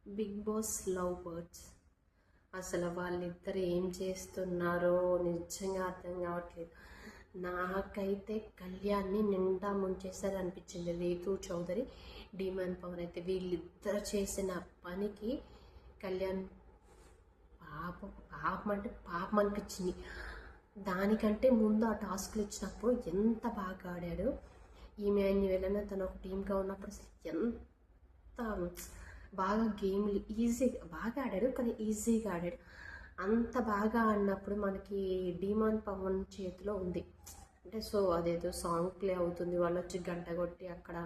Big boss love birds అసలు వాళ్ళిద్దరు ఏం చేస్తున్నారో నిజంగా అర్థం కావట్లేదు. నాకైతే కళ్యాణ్ని నిండా ముంచేసారి అనిపించింది. రీతు చౌదరి, డీమన్ పవన్ అయితే వీళ్ళిద్దరు చేసిన పనికి కళ్యాణ్ పాపం అంటే పాపం అనిపించింది. దానికంటే ముందు ఆ టాస్క్లు ఇచ్చినప్పుడు ఎంత బాగా ఆడాడు. ఈమె వెళ్ళిన తను ఒక టీమ్గా ఉన్నప్పుడు అసలు ఎంత బాగా గేమ్లు ఈజీగా బాగా ఆడాడు, కానీ ఈజీగా ఆడాడు. అంత బాగా ఆడినప్పుడు మనకి డీమాన్ పవన్ చేతిలో ఉంది అంటే, సో అదేదో సాంగ్ ప్లే అవుతుంది, వాళ్ళు వచ్చి గంట కొట్టి అక్కడ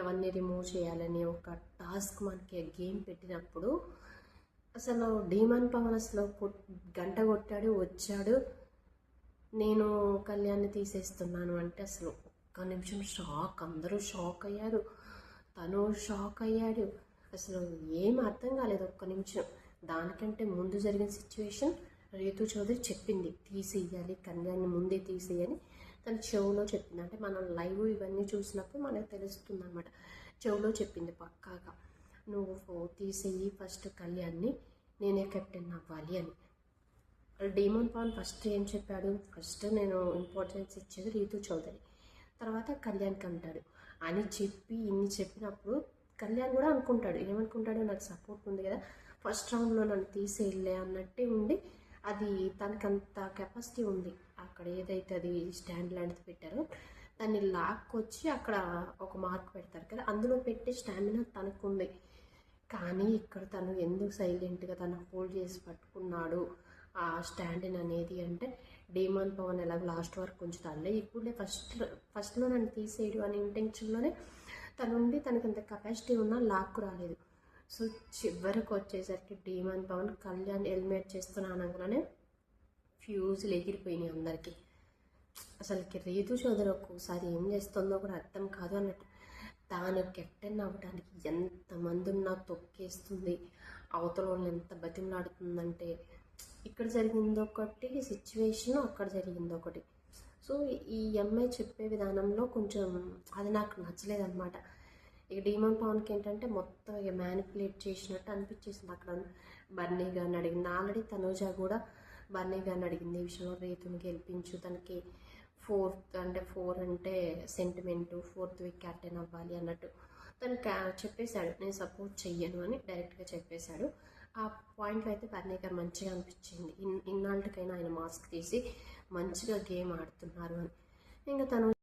ఎవరిని రిమూవ్ చేయాలని ఒక టాస్క్ మనకి గేమ్ పెట్టినప్పుడు అసలు డీమాన్ పవన్ అసలు గంట కొట్టాడు, వచ్చాడు, నేను కళ్యాణ్ని తీసేస్తున్నాను అంటే అసలు ఒక్క నిమిషం షాక్, అందరూ షాక్ అయ్యారు, తను షాక్ అయ్యాడు. అసలు ఏం అర్థం కాలేదు ఒక్క నిమిషం. దానికంటే ముందు జరిగిన సిచ్యువేషన్ రీతు చౌదరి చెప్పింది, తీసేయాలి కళ్యాణ్ని ముందే తీసేయని తన చెవులో చెప్పింది. అంటే మనం లైవ్ ఇవన్నీ చూసినప్పుడు మనకు తెలుస్తుంది అనమాట. చెవులో చెప్పింది పక్కాగా, నువ్వు తీసేయి ఫస్ట్ కళ్యాణ్ని, నేనే కెప్టెన్ అవ్వాలి అని. డీమన్ పవన్ ఫస్ట్ ఏం చెప్పాడు, ఫస్ట్ నేను ఇంపార్టెన్స్ ఇచ్చేది రీతు చౌదరి, తర్వాత కళ్యాణ్కి అంటాడు అని చెప్పి ఇన్ని చెప్పినప్పుడు కళ్యాణ్ కూడా అనుకుంటాడు, ఏమనుకుంటాడు, నాకు సపోర్ట్ ఉంది కదా, ఫస్ట్ రౌండ్లో నన్ను తీసేయలే అన్నట్టే ఉండి, అది తనకంత కెపాసిటీ ఉంది. అక్కడ ఏదైతే అది స్టాండ్ లాంటిది పెట్టారో దాన్ని లాక్కొచ్చి అక్కడ ఒక మార్క్ పెడతారు కదా, అందులో పెట్టే స్టామినా తనకుంది. కానీ ఇక్కడ తను ఎందుకు సైలెంట్గా తను హోల్డ్ చేసి పట్టుకున్నాడు ఆ స్టాండిన్ అనేది అంటే, డీమాన్ పవన్ ఎలాగో లాస్ట్ వరకు ఉంచుతాడులే, ఇప్పుడే ఫస్ట్లో నన్ను తీసేయడు అనే ఇంటెన్షన్లోనే తనుండి తనకి అంత కెపాసిటీ ఉన్నా లాక్కు రాలేదు. సో చివరికి వచ్చేసరికి డీమాన్ పవన్ కళ్యాణ్ ఎలిమినేట్ చేస్తున్నానగానే ఫ్యూజులు ఎగిరిపోయినాయి అందరికీ. అసలుకి రీతు చౌదరి ఒక్కోసారి ఏం చేస్తుందో కూడా అర్థం కాదు అన్నట్టు. తాను కెప్టెన్ అవ్వడానికి ఎంతమంది ఉన్నా తొక్కేస్తుంది, అవతల వాళ్ళని ఎంత బతిమలాడుతుందంటే, ఇక్కడ జరిగింది ఒకటి సిచ్యువేషన్, అక్కడ జరిగింది ఒకటి. సో ఈ అమ్మాయి చెప్పే విధానంలో కొంచెం అది నాకు నచ్చలేదన్నమాట. ఇక డీమాన్ పవన్కి ఏంటంటే మొత్తం ఇక మ్యానిపులేట్ చేసినట్టు అనిపించేసింది. అక్కడ బర్నీ గారిని అడిగింది, ఆల్రెడీ తనూజ కూడా బర్నీ గారిని అడిగింది ఈ విషయంలో, రీతుని గెలిపించు, తనకి 4 అంటే సెంటిమెంటు, 4th వీక్ క్యాప్టెన్ అవ్వాలి అన్నట్టు తను చెప్పేశాడు, నేను సపోర్ట్ చెయ్యను అని డైరెక్ట్గా చెప్పేశాడు. ఆ పాయింట్లో అయితే బర్నీ గారు మంచిగా అనిపించింది, ఇన్నాళ్ళకైనా ఆయన మాస్క్ తీసి మంచిగా గేమ్ ఆడుతున్నారు అని. ఇంకా తను